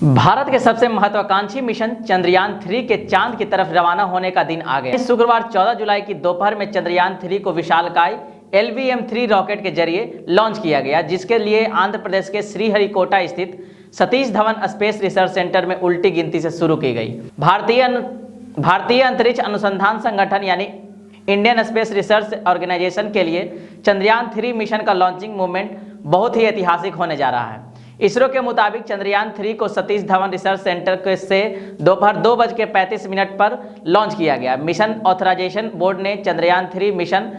भारत के सबसे महत्वाकांक्षी मिशन चंद्रयान 3 के चांद की तरफ रवाना होने का दिन आ गया। शुक्रवार 14 जुलाई की दोपहर में चंद्रयान 3 को विशालकाय LVM-3 रॉकेट के जरिए लॉन्च किया गया, जिसके लिए आंध्र प्रदेश के श्रीहरिकोटा स्थित Satish Dhawan space research centre में उल्टी गिनती से शुरू की गई। भारतीय अंतरिक्ष अनुसंधान संगठन यानी इंडियन स्पेस रिसर्च ऑर्गेनाइजेशन के लिए चंद्रयान 3 मिशन का लॉन्चिंग मूवमेंट बहुत ही ऐतिहासिक होने जा रहा है। इसरो के मुताबिक चंद्रयान 3 को सतीश धवन रिसर्च सेंटर से दोपहर 2:35 पर लॉन्च किया गया। मिशन ऑथराइजेशन बोर्ड ने चंद्रयान 3 मिशन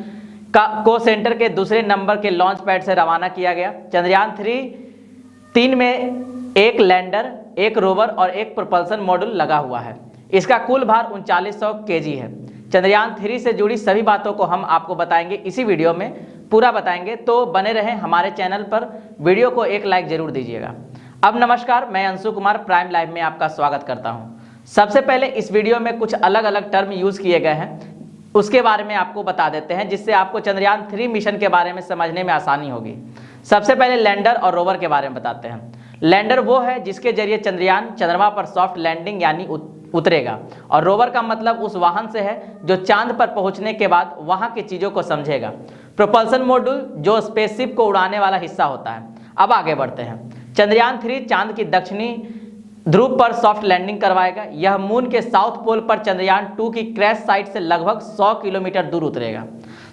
को सेंटर के दूसरे नंबर के लॉन्च पैड से रवाना किया गया। चंद्रयान 3 में एक लैंडर, एक रोवर और एक प्रोपल्सन मॉड्यूल लगा हुआ है। इसका कुल भार 3900 kg है। चंद्रयान 3 से जुड़ी सभी बातों को हम आपको बताएंगे, इसी वीडियो में पूरा बताएंगे, तो बने रहें हमारे चैनल पर। वीडियो को एक लाइक जरूर दीजिएगा। अब नमस्कार, मैं अंशु कुमार प्राइम लाइव में आपका स्वागत करता हूं। सबसे पहले इस वीडियो में कुछ अलग अलग टर्म यूज किए गए हैं, उसके बारे में आपको बता देते हैं, जिससे आपको चंद्रयान 3 मिशन के बारे में समझने में आसानी होगी। सबसे पहले लैंडर और रोवर के बारे में बताते हैं। लैंडर वो है जिसके जरिए चंद्रयान चंद्रमा पर सॉफ्ट लैंडिंग यानी उतरेगा, और रोवर का मतलब उस वाहन से है जो चांद पर पहुंचने के बाद वहां की चीजों को समझेगा। प्रोपल्सन मॉड्यूल जो स्पेसशिप को उड़ाने वाला हिस्सा होता है। अब आगे बढ़ते हैं। चंद्रयान 3 चांद की दक्षिणी ध्रुव पर सॉफ्ट लैंडिंग करवाएगा। यह मून के साउथ पोल पर चंद्रयान 2 की क्रैश साइट से लगभग 100 किलोमीटर दूर उतरेगा।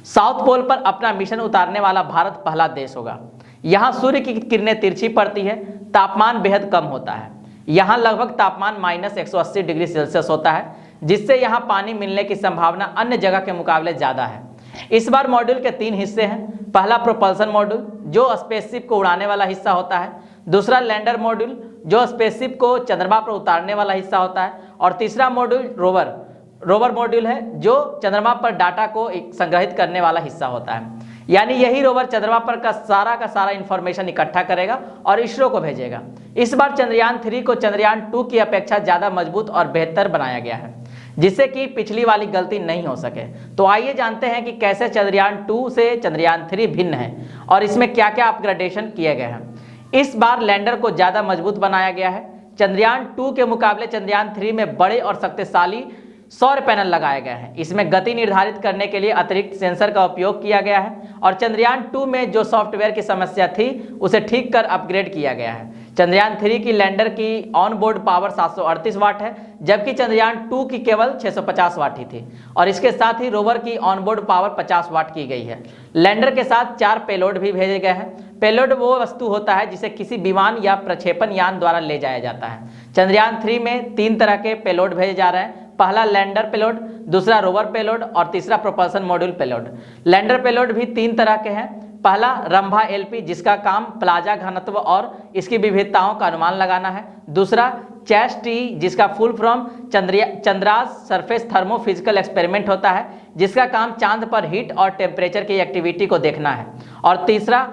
साउथ पोल पर अपना मिशन उतारने वाला भारत पहला देश होगा। यहाँ सूर्य की किरणें तिरछी पड़ती है, तापमान बेहद कम होता है। यहाँ लगभग तापमान -180 डिग्री सेल्सियस होता है, जिससे यहाँ पानी मिलने की संभावना अन्य जगह के मुकाबले ज़्यादा है। इस बार मॉड्यूल के 3 हिस्से हैं। पहला प्रोपल्सन मॉड्यूल जो स्पेसशिप को उड़ाने वाला हिस्सा होता है, दूसरा लैंडर मॉड्यूल जो स्पेसशिप को चंद्रमा पर उतारने वाला हिस्सा होता है, और तीसरा मॉड्यूल रोवर मॉड्यूल है जो चंद्रमा पर डाटा को संग्रहित करने वाला हिस्सा होता है। यानी यही रोवर चंद्रमा पर का सारा इंफॉर्मेशन इकट्ठा करेगा और इसरो को भेजेगा। इस बार चंद्रयान 3 को चंद्रयान 2 की अपेक्षा ज़्यादा मजबूत और बेहतर बनाया गया है, जिससे कि पिछली वाली गलती नहीं हो सके। तो आइए जानते हैं कि कैसे चंद्रयान 2 से चंद्रयान 3 भिन्न है और इसमें क्या क्या अपग्रेडेशन किए गए हैं। इस बार लैंडर को ज़्यादा मजबूत बनाया गया है। चंद्रयान 2 के मुकाबले चंद्रयान 3 में बड़े और शक्तिशाली सौर पैनल लगाए गए हैं। इसमें गति निर्धारित करने के लिए अतिरिक्त सेंसर का उपयोग किया गया है, और चंद्रयान 2 में जो सॉफ्टवेयर की समस्या थी उसे ठीक कर अपग्रेड किया गया है। चंद्रयान 3 की लैंडर की ऑन बोर्ड पावर 738 वाट है, जबकि चंद्रयान 2 की केवल 650 वाट ही थी, और इसके साथ ही रोवर की ऑन बोर्ड पावर 50 वाट की गई है। लैंडर के साथ 4 पेलोड भी भेजे गए हैं। पेलोड वो वस्तु होता है जिसे किसी विमान या प्रक्षेपण यान द्वारा ले जाया जाता है। चंद्रयान 3 में 3 तरह के पेलोड भेजे जा रहे हैं। पहला लैंडर पेलोड, दूसरा रोवर पेलोड और तीसरा propulsion module payload. Lander payload भी 3 तरह के हैं। पहला रंभा LP जिसका काम प्लाजा घनत्व और इसकी विविधताओं का अनुमान लगाना है। दूसरा CHASS-T जिसका full form Chandra's surface thermophysical experiment होता है, जिसका काम चांद पर हीट और टेम्परेचर की एक्टिविटी को देखना है। और तीसरा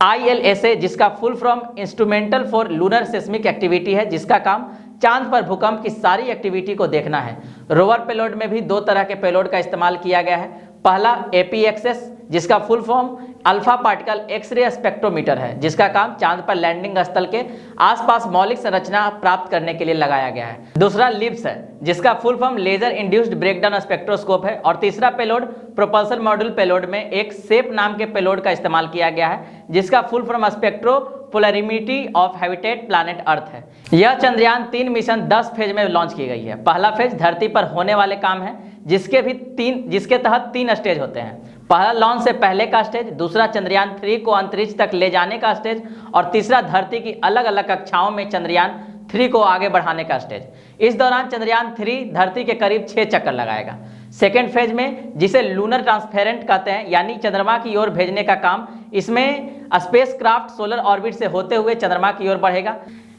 ILSA जिसका full form instrumental for lunar seismic activity है, जिसका काम चांद पर भूकंप की सारी एक्टिविटी को देखना है। रोवर पेलोड में भी 2 तरह के पेलोड का इस्तेमाल किया गया है। पहला APXS जिसका full form alpha particle x-ray spectrometer है, जिसका काम चांद पर लैंडिंग स्थल के आसपास मौलिक संरचना प्राप्त करने के लिए लगाया गया है। दूसरा लिब्स है जिसका full form laser induced breakdown spectroscope है, और तीसरा पेलोड प्रोपल्सन मॉड्यूल पेलोड में एक सेप नाम के पेलोड का इस्तेमाल किया गया है, जिसका full form spectro polarimetry of habitat planet Earth है। यह चंद्रयान 3 मिशन 10 फेज में लॉन्च की गई है। पहला फेज धरती पर होने वाले काम है, जिसके तहत 3 स्टेज होते हैं। पहला लॉन्च से पहले का स्टेज, दूसरा चंद्रयान 3 को अंतरिक्ष तक ले जाने का स्टेज, और तीसरा धरती की अलग अलग कक्षाओं में चंद्रयान 3 को आगे बढ़ाने का स्टेज। इस दौरान चंद्रयान 3 धरती के करीब 6 चक्कर लगाएगा। सेकेंड फेज में, जिसे लूनर ट्रांसफेरेंट कहते हैं, यानी चंद्रमा की ओर भेजने का काम, इसमें स्पेसक्राफ्ट सोलर ऑर्बिट से होते हुए चंद्रमा की ओर बढ़ेगा।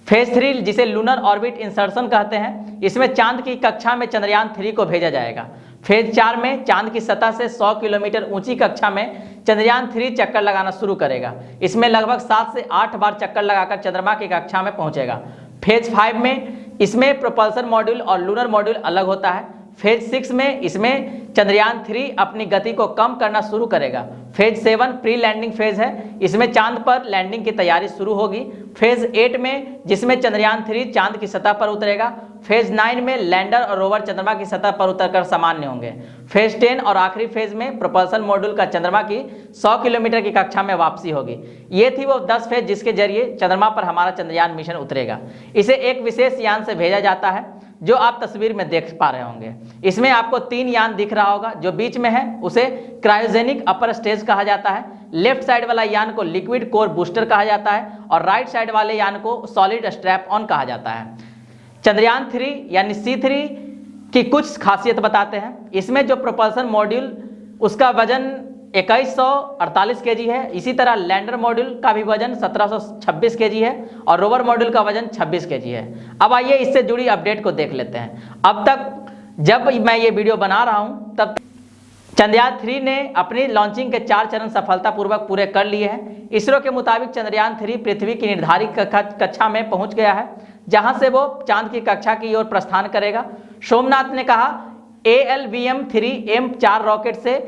फेज 3 जिसे लूनर ऑर्बिट इंसर्शन कहते हैं, इसमें चांद की कक्षा में चंद्रयान 3 को भेजा जाएगा। फेज 4 में चांद की सतह से 100 किलोमीटर ऊंची कक्षा में चंद्रयान 3 चक्कर लगाना शुरू करेगा। इसमें लगभग 7 से 8 बार चक्कर लगाकर चंद्रमा की कक्षा में पहुंचेगा। फेज 5 में इसमें प्रोपल्सन मॉड्यूल और लूनर मॉड्यूल अलग होता है। फेज 6 में इसमें चंद्रयान 3 अपनी गति को कम करना शुरू करेगा। फेज 7 प्री लैंडिंग फेज है, इसमें चांद पर लैंडिंग की तैयारी शुरू होगी। फेज 8 में जिसमें चंद्रयान 3 चांद की सतह पर उतरेगा। फेज 9 में लैंडर और रोवर चंद्रमा की सतह पर उतरकर सामान्य होंगे। फेज 10 और आखिरी फेज में प्रोपल्सन मॉड्यूल का चंद्रमा की 100 किलोमीटर की कक्षा में वापसी होगी। ये थी वो 10 फेज जिसके जरिए चंद्रमा पर हमारा चंद्रयान मिशन उतरेगा। इसे एक विशेष यान से भेजा जाता है जो आप तस्वीर में देख पा रहे होंगे। इसमें आपको 3 यान दिख रहा होगा। जो बीच में है उसे क्रायोजेनिक अपर स्टेज कहा जाता है। लेफ्ट साइड वाला यान को लिक्विड कोर बूस्टर कहा जाता है और राइट साइड वाले यान को सॉलिड स्ट्रैप ऑन कहा जाता है। चंद्रयान 3 यानी C3 की कुछ खासियत बताते हैं। इसमें जो प्रोपल्सन मॉड्यूल उसका वजन 2148 kg है। इसी तरह लैंडर मॉड्यूल का भी वजन 1726 kg है और रोवर मॉड्यूल का वजन 26 kg है। अब आइए इससे जुड़ी अपडेट को देख लेते हैं। अब तक जब मैं ये वीडियो बना रहा हूं तब चंद्रयान 3 ने अपनी लॉन्चिंग के 4 चरण सफलतापूर्वक पूरे कर लिए हैं। इसरो के मुताबिक चंद्रयान 3 पृथ्वी की निर्धारित कक्षा में पहुंच गया है, जहां से वो चांद की कक्षा की ओर प्रस्थान करेगा। सोमनाथ ने कहा ALVM-3M4 रॉकेट से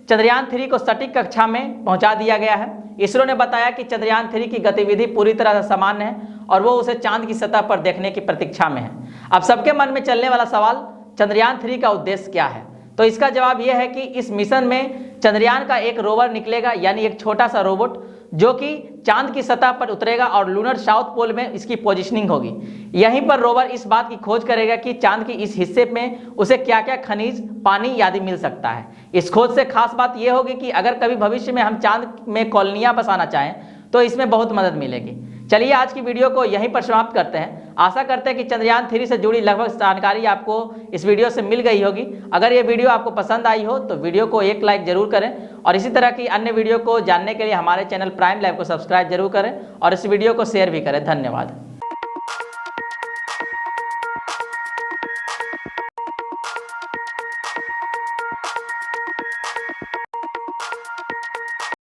चंद्रयान 3 को सटीक कक्षा में पहुंचा दिया गया है। इसरो ने बताया कि चंद्रयान 3 की गतिविधि पूरी तरह से सामान्य है और वो उसे चांद की सतह पर देखने की प्रतीक्षा में है। अब सबके मन में चलने वाला सवाल, चंद्रयान 3 का उद्देश्य क्या है? तो इसका जवाब यह है कि इस मिशन में चंद्रयान का एक रोवर निकलेगा, यानी एक छोटा सा रोबोट जो कि चांद की सतह पर उतरेगा और लूनर साउथ पोल में इसकी पोजीशनिंग होगी। यहीं पर रोवर इस बात की खोज करेगा कि चांद की इस हिस्से में उसे क्या क्या खनिज, पानी आदि मिल सकता है। इस खोज से खास बात यह होगी कि अगर कभी भविष्य में हम चांद में कॉलोनियां बसाना चाहें तो इसमें बहुत मदद मिलेगी। चलिए आज की वीडियो को यहीं पर समाप्त करते हैं। आशा करते हैं कि चंद्रयान 3 से जुड़ी लगभग जानकारी आपको इस वीडियो से मिल गई होगी। अगर ये वीडियो आपको पसंद आई हो तो वीडियो को एक लाइक जरूर करें और इसी तरह की अन्य वीडियो को जानने के लिए हमारे चैनल प्राइम लाइव को सब्सक्राइब जरूर करें और इस वीडियो को शेयर भी करें। धन्यवाद।